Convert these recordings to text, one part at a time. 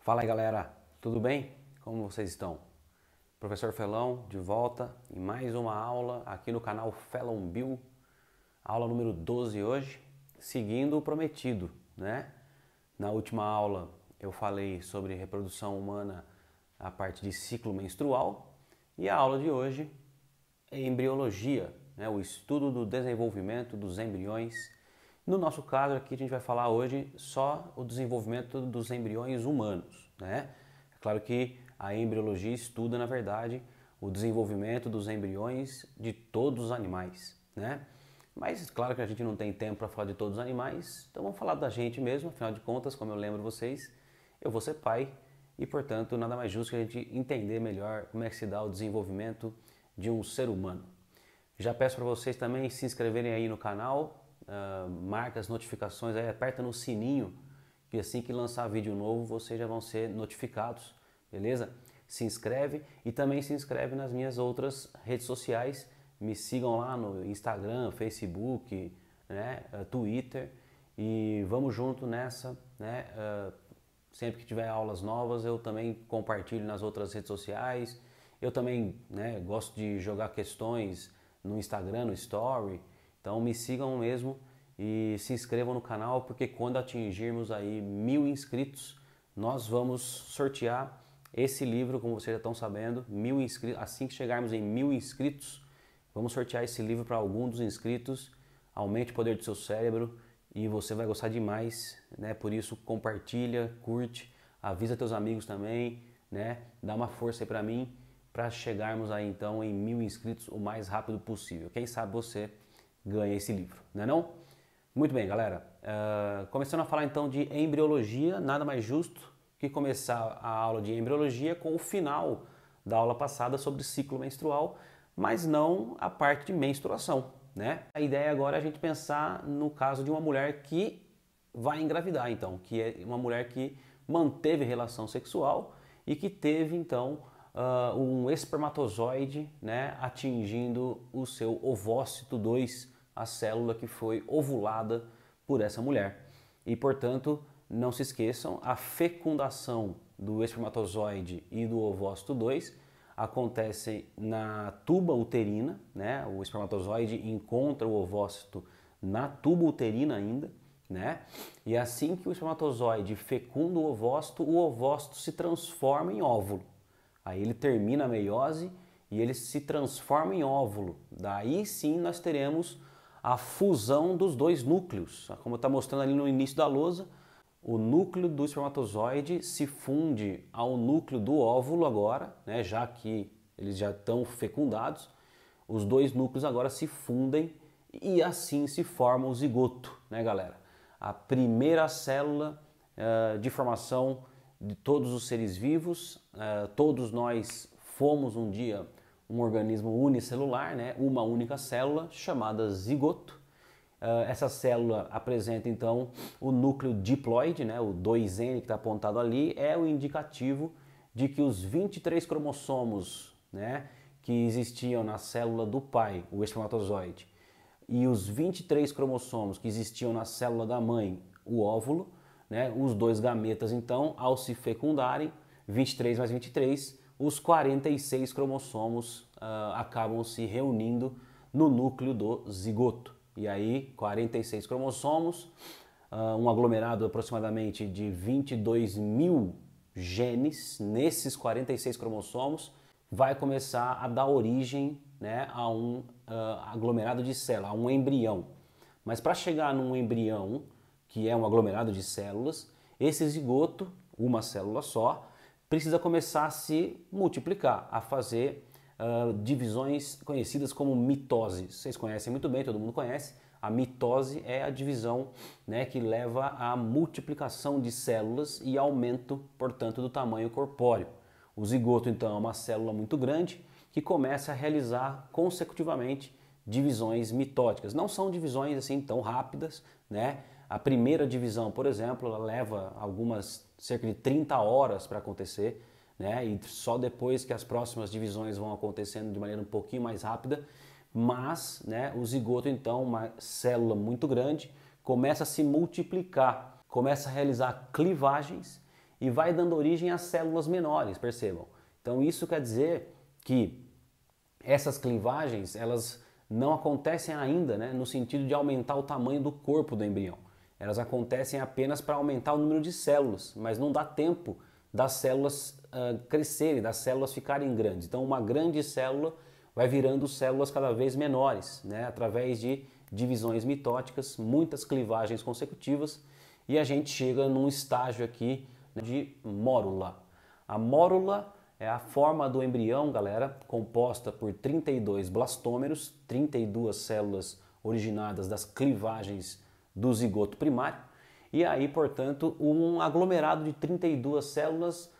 Fala aí galera, tudo bem? Como vocês estão? Professor Felão de volta em mais uma aula aqui no canal Felon Bill, aula número 12 hoje, seguindo o prometido, né? Na última aula eu falei sobre reprodução humana a parte de ciclo menstrual e a aula de hoje é embriologia, né? O estudo do desenvolvimento dos embriões. No nosso caso aqui a gente vai falar hoje só o desenvolvimento dos embriões humanos, né? É claro que a embriologia estuda, na verdade, o desenvolvimento dos embriões de todos os animais, né? Mas claro que a gente não tem tempo para falar de todos os animais, então vamos falar da gente mesmo, afinal de contas, como eu lembro vocês, eu vou ser pai e, portanto, nada mais justo que a gente entender melhor como é que se dá o desenvolvimento de um ser humano. Já peço para vocês também se inscreverem aí no canal, marca as notificações, aí aperta no sininho, que assim que lançar vídeo novo vocês já vão ser notificados, beleza? Se inscreve e também se inscreve nas minhas outras redes sociais, me sigam lá no Instagram, Facebook, né, Twitter e vamos junto nessa, né? Sempre que tiver aulas novas eu também compartilho nas outras redes sociais. Eu também, né, gosto de jogar questões no Instagram, no Story. Então me sigam mesmo e se inscrevam no canal, porque quando atingirmos aí 1000 inscritos, nós vamos sortear esse livro, como vocês já estão sabendo, 1000 inscritos. Assim que chegarmos em 1000 inscritos, vamos sortear esse livro para algum dos inscritos. Aumente o poder do seu cérebro e você vai gostar demais, né? Por isso compartilha, curte, avisa teus amigos também, né? Dá uma força aí para mim, para chegarmos aí então em 1000 inscritos o mais rápido possível. Quem sabe você ganha esse livro, não é não? Muito bem, galera. Começando a falar então de embriologia, nada mais justo que começar a aula de embriologia com o final da aula passada sobre ciclo menstrual, mas não a parte de menstruação, né? A ideia agora é a gente pensar no caso de uma mulher que vai engravidar, então, que é uma mulher que manteve relação sexual e que teve então um espermatozoide, né, atingindo o seu ovócito 2, a célula que foi ovulada por essa mulher. E, portanto, não se esqueçam, a fecundação do espermatozoide e do ovócito 2 acontece na tuba uterina, né? O espermatozoide encontra o ovócito na tuba uterina ainda, né? E assim que o espermatozoide fecunda o ovócito se transforma em óvulo. Aí ele termina a meiose e ele se transforma em óvulo. Daí sim nós teremos a fusão dos dois núcleos. Como está mostrando ali no início da lousa, o núcleo do espermatozoide se funde ao núcleo do óvulo agora, né, já que eles já estão fecundados. Os dois núcleos agora se fundem e assim se forma o zigoto, né, galera? A primeira célula de formação de todos os seres vivos. Todos nós fomos um dia um organismo unicelular, né? Uma única célula chamada zigoto. Essa célula apresenta então o núcleo diploide, né? O 2N que está apontado ali é o indicativo de que os 23 cromossomos, né, que existiam na célula do pai, o espermatozoide, e os 23 cromossomos que existiam na célula da mãe, o óvulo, né, os dois gametas então, ao se fecundarem, 23 mais 23, os 46 cromossomos acabam se reunindo no núcleo do zigoto. E aí, 46 cromossomos, um aglomerado aproximadamente de 22 mil genes nesses 46 cromossomos, vai começar a dar origem, né, a um aglomerado de células, a um embrião. Mas para chegar num embrião, que é um aglomerado de células, esse zigoto, uma célula só, precisa começar a se multiplicar, a fazer divisões conhecidas como mitose. Vocês conhecem muito bem, todo mundo conhece. A mitose é a divisão, né, que leva à multiplicação de células e aumento, portanto, do tamanho corpóreo. O zigoto, então, é uma célula muito grande que começa a realizar consecutivamente divisões mitóticas. Não são divisões assim tão rápidas, né? A primeira divisão, por exemplo, ela leva cerca de 30 horas para acontecer, né? E só depois que as próximas divisões vão acontecendo de maneira um pouquinho mais rápida. Mas, né, o zigoto, então, uma célula muito grande, começa a se multiplicar, começa a realizar clivagens e vai dando origem a células menores, percebam. Então isso quer dizer que essas clivagens, elas não acontecem ainda, né, no sentido de aumentar o tamanho do corpo do embrião. Elas acontecem apenas para aumentar o número de células, mas não dá tempo das células crescerem, das células ficarem grandes. Então uma grande célula vai virando células cada vez menores, né, através de divisões mitóticas, muitas clivagens consecutivas, e a gente chega num estágio aqui, né, de mórula. A mórula é a forma do embrião, galera, composta por 32 blastômeros, 32 células originadas das clivagens do zigoto primário, e aí, portanto, um aglomerado de 32 células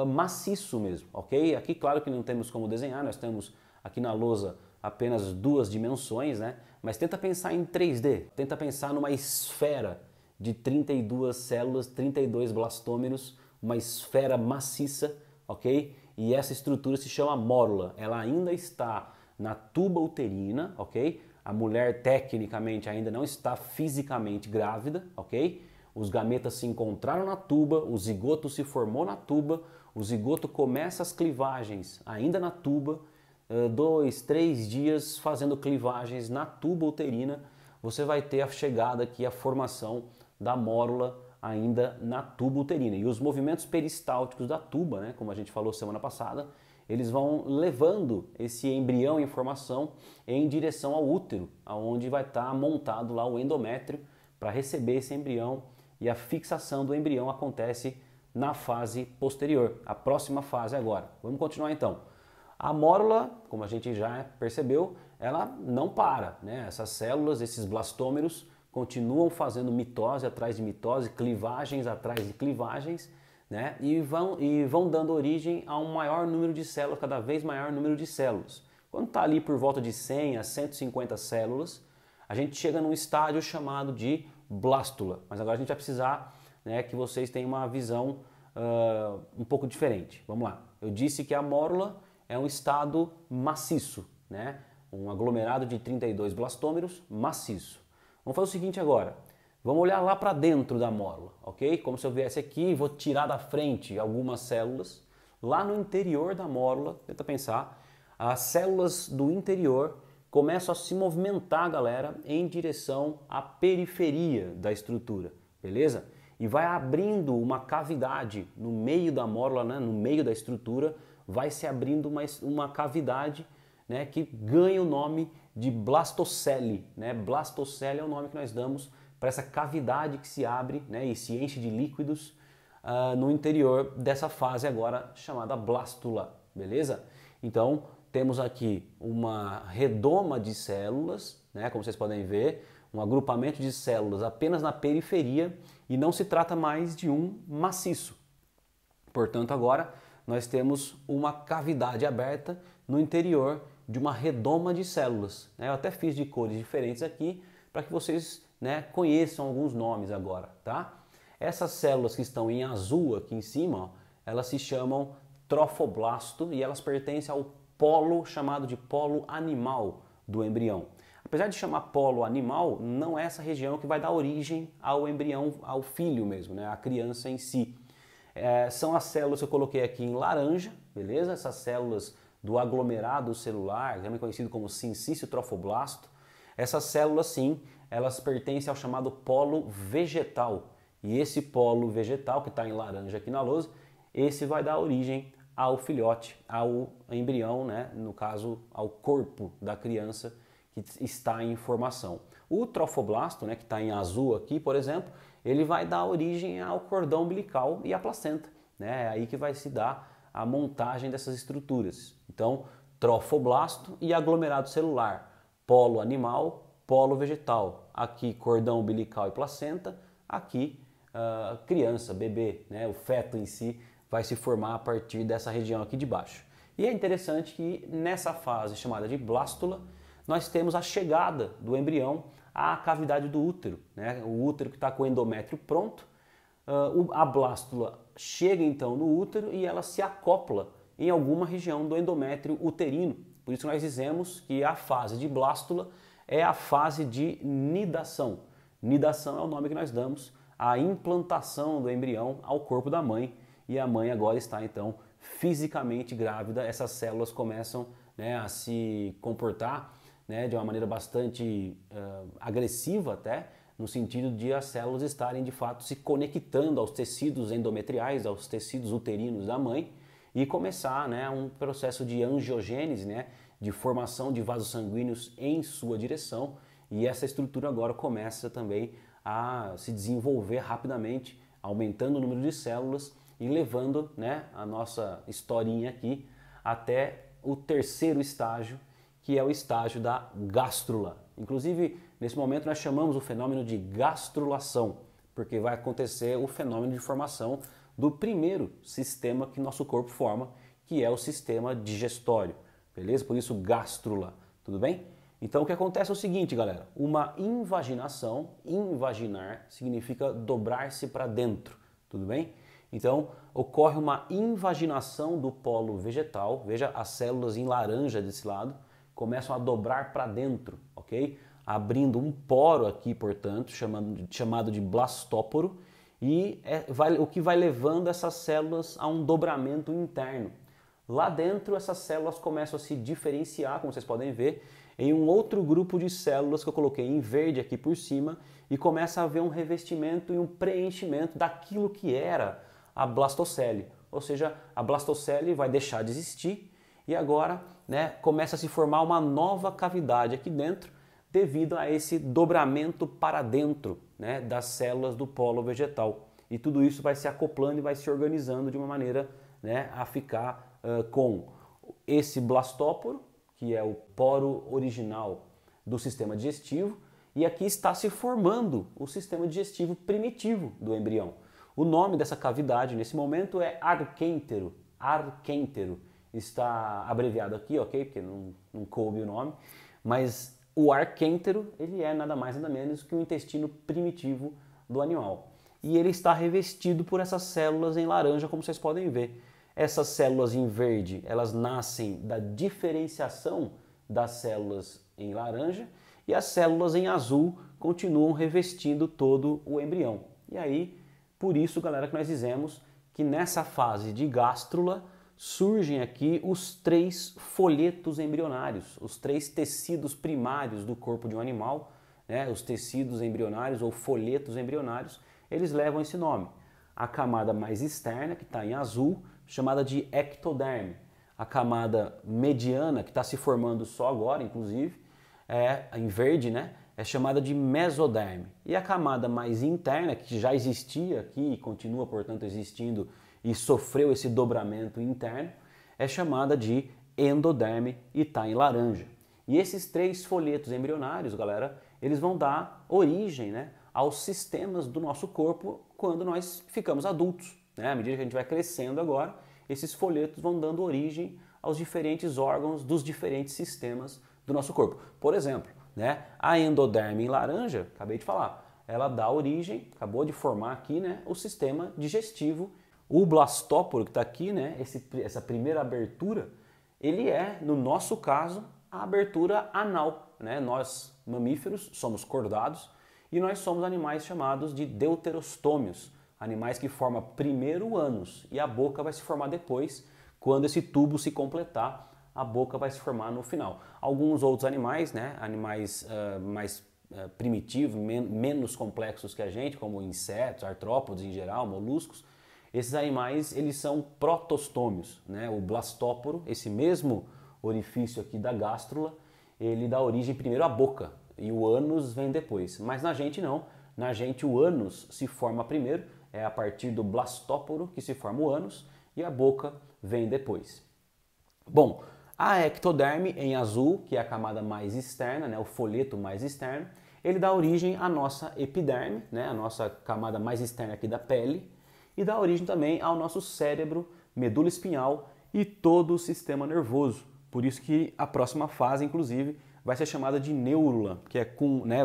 maciço mesmo, ok? Aqui, claro que não temos como desenhar, nós temos aqui na lousa apenas duas dimensões, né? Mas tenta pensar em 3D, tenta pensar numa esfera de 32 células, 32 blastômeros, uma esfera maciça, ok? E essa estrutura se chama mórula, ela ainda está na tuba uterina, ok? A mulher tecnicamente ainda não está fisicamente grávida, ok? Os gametas se encontraram na tuba, o zigoto se formou na tuba, o zigoto começa as clivagens ainda na tuba, 2, 3 dias fazendo clivagens na tuba uterina, você vai ter a chegada aqui, a formação da mórula ainda na tuba uterina. E os movimentos peristálticos da tuba, né, como a gente falou semana passada, eles vão levando esse embrião em formação em direção ao útero, onde vai estar montado lá o endométrio para receber esse embrião, e a fixação do embrião acontece na fase posterior, a próxima fase agora. Vamos continuar então. A mórula, como a gente já percebeu, ela não para, né? Essas células, esses blastômeros, continuam fazendo mitose atrás de mitose, clivagens atrás de clivagens, né? E vão dando origem a um maior número de células, cada vez maior número de células. Quando está ali por volta de 100 a 150 células, a gente chega num estágio chamado de blástula. Mas agora a gente vai precisar, né, que vocês tenham uma visão um pouco diferente. Vamos lá. Eu disse que a mórula é um estado maciço, né? Um aglomerado de 32 blastômeros maciço. Vamos fazer o seguinte agora. Vamos olhar lá para dentro da mórula, ok? Como se eu viesse aqui e vou tirar da frente algumas células. Lá no interior da mórula, tenta pensar, as células do interior começam a se movimentar, galera, em direção à periferia da estrutura, beleza? E vai abrindo uma cavidade no meio da mórula, né? No meio da estrutura, vai se abrindo uma cavidade, né, que ganha o nome de blastocele, né? Blastocele é o nome que nós damos para essa cavidade que se abre, né, e se enche de líquidos no interior dessa fase agora chamada blástula, beleza? Então temos aqui uma redoma de células, né, como vocês podem ver, um agrupamento de células apenas na periferia, e não se trata mais de um maciço. Portanto, agora nós temos uma cavidade aberta no interior de uma redoma de células. Eu até fiz de cores diferentes aqui para que vocês, né, conheçam alguns nomes agora, tá? Essas células que estão em azul aqui em cima, ó, elas se chamam trofoblasto e elas pertencem ao polo chamado de polo animal do embrião. Apesar de chamar polo animal, não é essa região que vai dar origem ao embrião, ao filho mesmo, né, à criança em si. São as células que eu coloquei aqui em laranja, beleza? Essas células do aglomerado celular, também conhecido como sincício trofoblasto. Essas células, sim, elas pertencem ao chamado polo vegetal. E esse polo vegetal, que está em laranja aqui na lousa, esse vai dar origem ao filhote, ao embrião, né? No caso, ao corpo da criança que está em formação. O trofoblasto, né, que está em azul aqui, por exemplo, ele vai dar origem ao cordão umbilical e à placenta, né? É aí que vai se dar a montagem dessas estruturas. Então, trofoblasto e aglomerado celular, polo animal, polo vegetal. Aqui cordão umbilical e placenta, aqui criança, bebê, né? O feto em si vai se formar a partir dessa região aqui de baixo. E é interessante que nessa fase chamada de blástula, nós temos a chegada do embrião à cavidade do útero, né? O útero que está com o endométrio pronto, a blástula chega então no útero e ela se acopla em alguma região do endométrio uterino. Por isso nós dizemos que a fase de blástula é a fase de nidação. Nidação é o nome que nós damos à implantação do embrião ao corpo da mãe, e a mãe agora está então fisicamente grávida. Essas células começam, né, a se comportar, né, de uma maneira bastante agressiva até, no sentido de as células estarem de fato se conectando aos tecidos endometriais, aos tecidos uterinos da mãe e começar, né, um processo de angiogênese, né, de formação de vasos sanguíneos em sua direção, e essa estrutura agora começa também a se desenvolver rapidamente, aumentando o número de células e levando, né, a nossa historinha aqui até o terceiro estágio, que é o estágio da gástrula. Inclusive, nesse momento nós chamamos o fenômeno de gastrulação, porque vai acontecer o fenômeno de formação do primeiro sistema que nosso corpo forma, que é o sistema digestório, beleza? Por isso gástrula, tudo bem? Então o que acontece é o seguinte, galera, uma invaginação, invaginar significa dobrar-se para dentro, tudo bem? Então ocorre uma invaginação do polo vegetal, veja as células em laranja desse lado, começam a dobrar para dentro, ok? Abrindo um poro aqui, portanto, chamado de blastóporo, e o que vai levando essas células a um dobramento interno. Lá dentro, essas células começam a se diferenciar, como vocês podem ver, em um outro grupo de células que eu coloquei em verde aqui por cima, e começa a haver um revestimento e um preenchimento daquilo que era a blastocele. Ou seja, a blastocele vai deixar de existir e agora, né, começa a se formar uma nova cavidade aqui dentro devido a esse dobramento para dentro, né, das células do polo vegetal. E tudo isso vai se acoplando e vai se organizando de uma maneira, né, a ficar com esse blastóporo, que é o poro original do sistema digestivo, e aqui está se formando o sistema digestivo primitivo do embrião. O nome dessa cavidade nesse momento é arquêntero. Arquêntero está abreviado aqui, ok? Porque não coube o nome, mas o arquêntero, ele é nada mais nada menos que o intestino primitivo do animal. E ele está revestido por essas células em laranja, como vocês podem ver. Essas células em verde, elas nascem da diferenciação das células em laranja, e as células em azul continuam revestindo todo o embrião. E aí, por isso, galera, que nós dizemos que nessa fase de gástrula surgem aqui os 3 folhetos embrionários, os 3 tecidos primários do corpo de um animal, né? Os tecidos embrionários ou folhetos embrionários, eles levam esse nome. A camada mais externa, que está em azul, chamada de ectoderme. A camada mediana, que está se formando só agora, inclusive, em verde, né? É chamada de mesoderme. E a camada mais interna, que já existia aqui e continua, portanto, existindo e sofreu esse dobramento interno, é chamada de endoderme e está em laranja. E esses 3 folhetos embrionários, galera, eles vão dar origem, né, aos sistemas do nosso corpo quando nós ficamos adultos, né? À medida que a gente vai crescendo agora, esses folhetos vão dando origem aos diferentes órgãos dos diferentes sistemas do nosso corpo. Por exemplo, né, a endoderme em laranja, acabei de falar, ela dá origem, acabou de formar aqui, né, o sistema digestivo. O blastóporo que está aqui, né, essa primeira abertura, ele é, no nosso caso, a abertura anal, né? Nós, mamíferos, somos cordados e nós somos animais chamados de deuterostômios, animais que formam primeiro o ânus e a boca vai se formar depois. Quando esse tubo se completar, a boca vai se formar no final. Alguns outros animais, né, animais mais primitivos, menos complexos que a gente, como insetos, artrópodes em geral, moluscos, esses animais, eles são protostômios, né? O blastóporo, esse mesmo orifício aqui da gástrula, ele dá origem primeiro à boca e o ânus vem depois. Mas na gente não, na gente o ânus se forma primeiro, é a partir do blastóporo que se forma o ânus e a boca vem depois. Bom, a ectoderme em azul, que é a camada mais externa, né? O folheto mais externo, ele dá origem à nossa epiderme, né? A nossa camada mais externa aqui da pele, e dá origem também ao nosso cérebro, medula espinhal e todo o sistema nervoso. Por isso que a próxima fase, inclusive, vai ser chamada de neurula, que é né,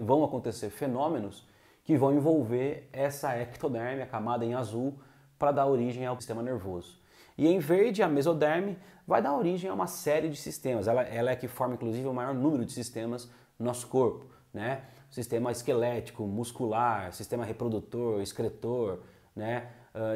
vão acontecer fenômenos que vão envolver essa ectoderme, a camada em azul, para dar origem ao sistema nervoso. E em verde, a mesoderme vai dar origem a uma série de sistemas. Ela é que forma, inclusive, o maior número de sistemas no nosso corpo, né? Sistema esquelético, muscular, sistema reprodutor, excretor, né?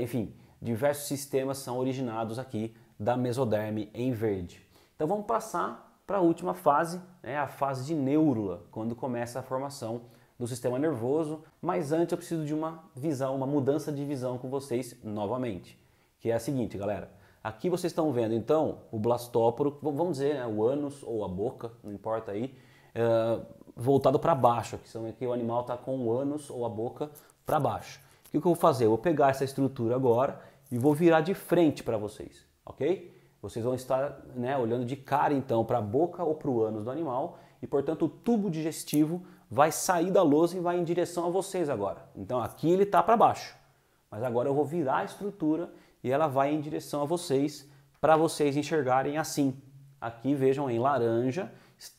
Enfim, diversos sistemas são originados aqui da mesoderme em verde. Então vamos passar para a última fase, né? A fase de neurula, quando começa a formação do sistema nervoso, mas antes eu preciso de uma visão, uma mudança de visão com vocês novamente, que é a seguinte, galera. Aqui vocês estão vendo então o blastóporo, vamos dizer, né, o ânus ou a boca, não importa aí, voltado para baixo. Aqui o animal está com o ânus ou a boca para baixo. O que eu vou fazer? Eu vou pegar essa estrutura agora e vou virar de frente para vocês, ok? Vocês vão estar, né, olhando de cara então para a boca ou para o ânus do animal e, portanto, o tubo digestivo vai sair da lousa e vai em direção a vocês agora. Então aqui ele está para baixo, mas agora eu vou virar a estrutura e ela vai em direção a vocês para vocês enxergarem assim. Aqui vejam em laranja,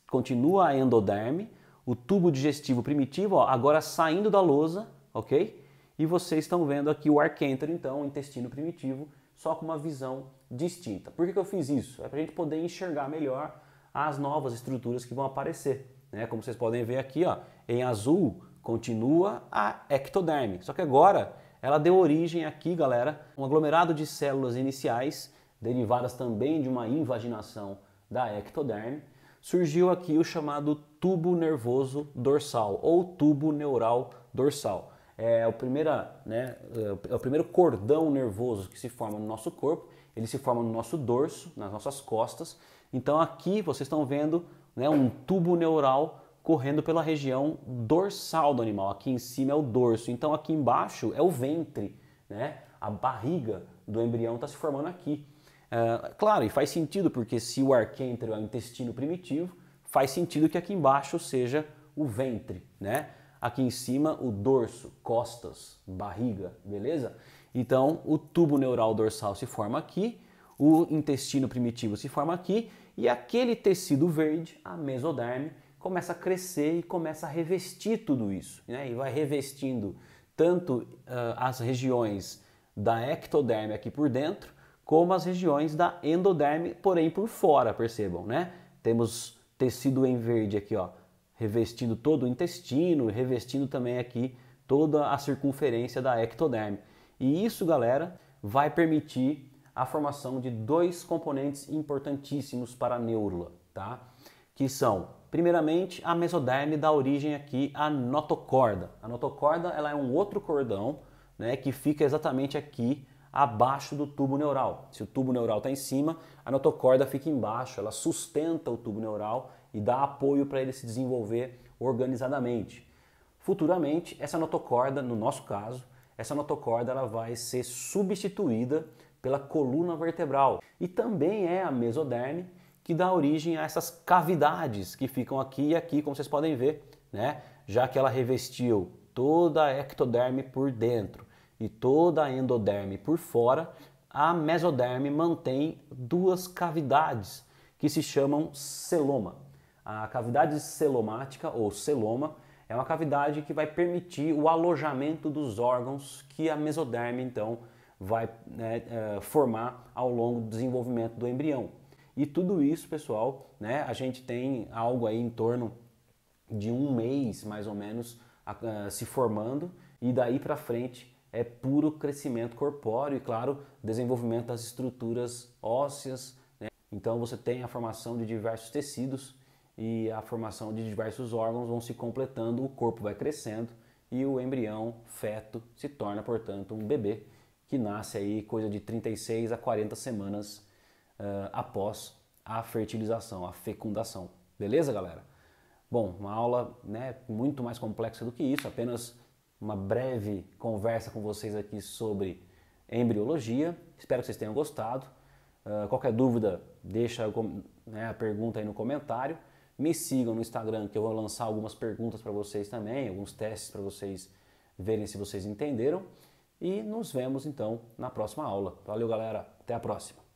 continua a endoderme, o tubo digestivo primitivo, ó, agora saindo da lousa, ok? E vocês estão vendo aqui o arquêntero, então, o intestino primitivo, só com uma visão distinta. Por que eu fiz isso? É para a gente poder enxergar melhor as novas estruturas que vão aparecer. Né? Como vocês podem ver aqui, ó, em azul continua a ectoderme. Só que agora ela deu origem aqui, galera, um aglomerado de células iniciais, derivadas também de uma invaginação da ectoderme. Surgiu aqui o chamado tubo nervoso dorsal ou tubo neural dorsal. É o primeiro cordão nervoso que se forma no nosso corpo. Ele se forma no nosso dorso, nas nossas costas. Então aqui vocês estão vendo, né, um tubo neural correndo pela região dorsal do animal. Aqui em cima é o dorso, então aqui embaixo é o ventre, né? A barriga do embrião está se formando aqui. Claro, e faz sentido, porque se o arquêntero é o intestino primitivo, faz sentido que aqui embaixo seja o ventre, né? Aqui em cima o dorso, costas, barriga, beleza? Então o tubo neural dorsal se forma aqui, o intestino primitivo se forma aqui e aquele tecido verde, a mesoderme, começa a crescer e começa a revestir tudo isso, né? E vai revestindo tanto as regiões da ectoderme aqui por dentro, como as regiões da endoderme, porém por fora, percebam, né? Temos tecido em verde aqui, ó, revestindo todo o intestino, revestindo também aqui toda a circunferência da ectoderme. E isso, galera, vai permitir a formação de dois componentes importantíssimos para a neurula, tá? Que são, primeiramente, a mesoderme dá origem aqui à notocorda. A notocorda, ela é um outro cordão, né, que fica exatamente aqui abaixo do tubo neural. Se o tubo neural está em cima, a notocorda fica embaixo, ela sustenta o tubo neural e dá apoio para ele se desenvolver organizadamente. Futuramente, essa notocorda, no nosso caso, essa notocorda ela vai ser substituída pela coluna vertebral. E também é a mesoderme que dá origem a essas cavidades que ficam aqui e aqui, como vocês podem ver, né? Já que ela revestiu toda a ectoderme por dentro e toda a endoderme por fora, a mesoderme mantém duas cavidades que se chamam celoma. A cavidade celomática ou celoma é uma cavidade que vai permitir o alojamento dos órgãos que a mesoderme então vai, né, formar ao longo do desenvolvimento do embrião. E tudo isso, pessoal, né, a gente tem algo aí em torno de um mês mais ou menos se formando e daí para frente é puro crescimento corpóreo e, claro, desenvolvimento das estruturas ósseas, né? Então você tem a formação de diversos tecidos e a formação de diversos órgãos vão se completando, o corpo vai crescendo e o embrião, feto, se torna, portanto, um bebê que nasce aí coisa de 36 a 40 semanas após a fertilização, a fecundação. Beleza, galera? Bom, uma aula, né, muito mais complexa do que isso, apenas uma breve conversa com vocês aqui sobre embriologia. Espero que vocês tenham gostado. Qualquer dúvida, deixa a pergunta aí no comentário. Me sigam no Instagram, que eu vou lançar algumas perguntas para vocês também, alguns testes para vocês verem se vocês entenderam. E nos vemos então na próxima aula. Valeu, galera. Até a próxima.